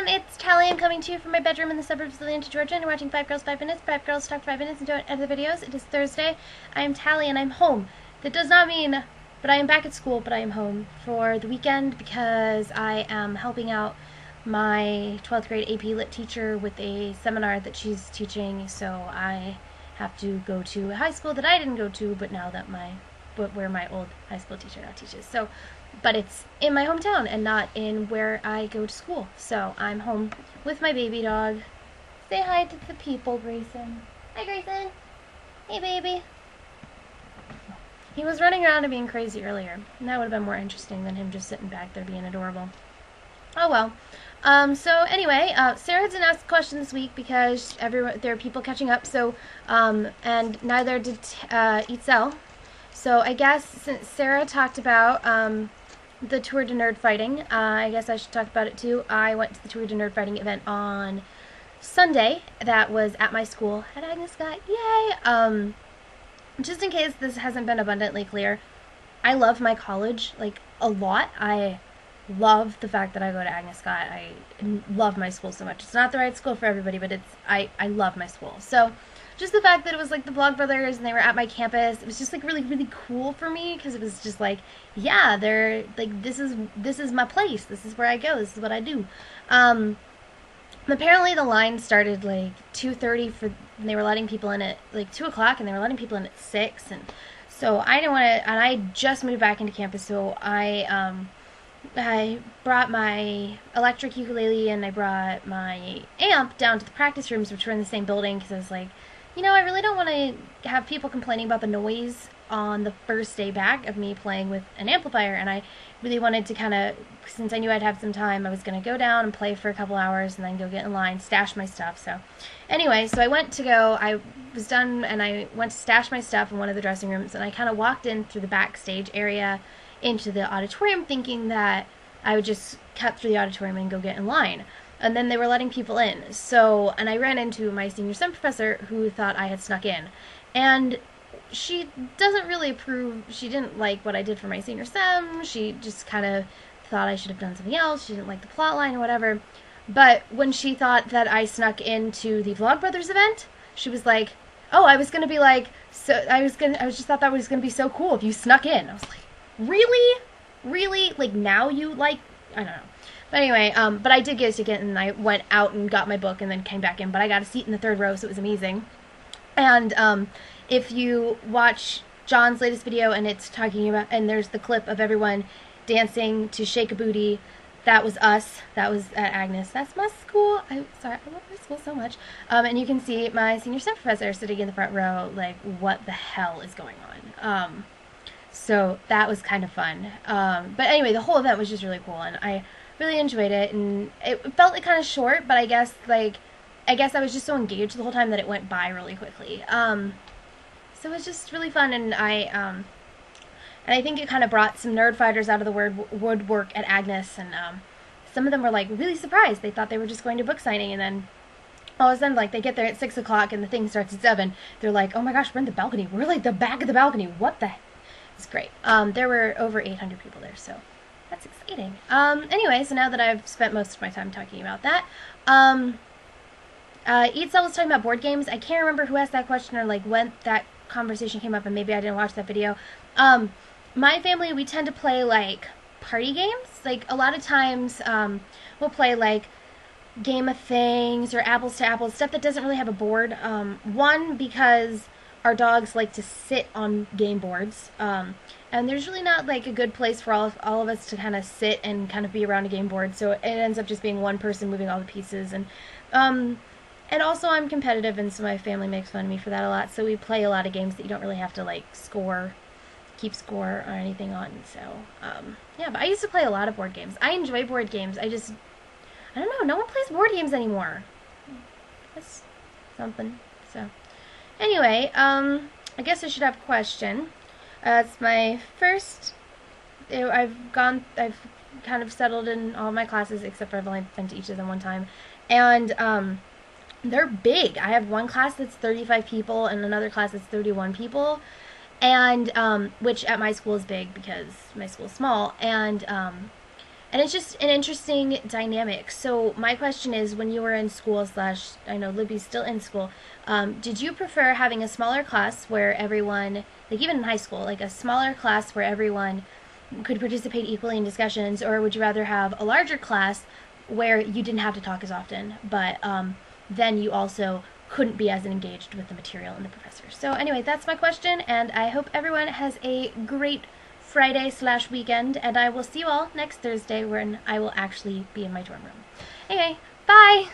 everyone, it's Callie. I'm coming to you from my bedroom in the suburbs of Atlanta, Georgia, and you're watching 5 Girls, 5 Minutes. 5 Girls talk 5 minutes and don't edit the videos. It is Thursday. I am Callie and I'm home. That does not mean, but I am back at school, but I am home for the weekend because I am helping out my 12th grade AP Lit teacher with a seminar that she's teaching, so I have to go to a high school that I didn't go to, but where my old high school teacher now teaches. So, but it's in my hometown and not in where I go to school. So I'm home with my baby dog. Say hi to the people, Grayson. Hi, Grayson. Hey, baby. He was running around and being crazy earlier, and that would have been more interesting than him just sitting back there being adorable. Oh well. So anyway, Sarah didn't ask a question this week because there are people catching up. So, and neither did Itzel. So I guess since Sarah talked about the Tour de Nerdfighting, I guess I should talk about it too. I went to the Tour de Nerdfighting event on Sunday. That was at my school at Agnes Scott. Yay! Just in case this hasn't been abundantly clear, I love my college like a lot. I love the fact that I go to Agnes Scott. I love my school so much. It's not the right school for everybody, but I love my school. So just the fact that it was like the Vlogbrothers and they were at my campus, it was just like really, really cool for me because it was just like, yeah, they're like, this is my place. This is where I go. This is what I do. Apparently the line started like 2:30 and they were letting people in at like 2 o'clock and they were letting people in at 6. And so I didn't want to, and I just moved back into campus, so I brought my electric ukulele and I brought my amp down to the practice rooms, which were in the same building, because I was like, you know, I really don't want to have people complaining about the noise on the first day back of me playing with an amplifier, and I really wanted to kind of, since I knew I'd have some time, I was going to go down and play for a couple hours and then go get in line, stash my stuff. So anyway, so I was done and I went to stash my stuff in one of the dressing rooms, and I kind of walked in through the backstage area into the auditorium thinking that I would just cut through the auditorium and go get in line. And then they were letting people in. So, and I ran into my senior sem professor who thought I had snuck in. And she doesn't really approve, she didn't like what I did for my senior sem. She just kind of thought I should have done something else. She didn't like the plot line or whatever. But when she thought that I snuck into the Vlogbrothers event, she was like, oh, I was going to be like, I just thought that was going to be so cool if you snuck in. I was like, really? Really? Like, now you like, I don't know. But anyway, but I did get a ticket and I went out and got my book and then came back in, but I got a seat in the third row, so it was amazing. And if you watch John's latest video and it's talking about, and there's the clip of everyone dancing to Shake a Booty, that was us. That was at Agnes. That's my school. Sorry, I love my school so much. And you can see my senior sem professor sitting in the front row, like, what the hell is going on? So that was kind of fun. But anyway, the whole event was just really cool, and I really enjoyed it, and it felt like kind of short, but I guess I was just so engaged the whole time that it went by really quickly. So it was just really fun, and I think it kind of brought some nerd fighters out of the woodwork at Agnes, and some of them were like really surprised. They thought they were just going to book signing, and then all of a sudden, like, they get there at 6 o'clock and the thing starts at 7. They're like, oh my gosh, we're in the balcony. We're like the back of the balcony. What the heck? It's great. There were over 800 people there, so that's exciting. Anyway, so now that I've spent most of my time talking about that, Itzel was talking about board games. I can't remember who asked that question or like when that conversation came up, and maybe I didn't watch that video. My family, we tend to play like party games. Like a lot of times, we'll play like Game of Things or Apples to Apples, stuff that doesn't really have a board. One, because our dogs like to sit on game boards, and there's really not like a good place for all of us to kind of sit and kind of be around a game board, so it ends up just being one person moving all the pieces, and also I'm competitive, and so my family makes fun of me for that a lot, so we play a lot of games that you don't really have to like keep score or anything on, so yeah, but I used to play a lot of board games. I enjoy board games. I don't know, no one plays board games anymore. That's something, so anyway, I guess I should have a question. It's my first, I've kind of settled in all my classes, except for I've only been to each of them one time, and they're big. I have one class that's 35 people and another class that's 31 people, and which at my school is big because my school is small, and And it's just an interesting dynamic. So my question is, when you were in school slash, I know Libby's still in school, did you prefer having a smaller class where everyone, like even in high school, like a smaller class where everyone could participate equally in discussions, or would you rather have a larger class where you didn't have to talk as often, but then you also couldn't be as engaged with the material and the professor? So anyway, that's my question, and I hope everyone has a great Friday slash weekend, and I will see you all next Thursday when I will actually be in my dorm room. Anyway, bye!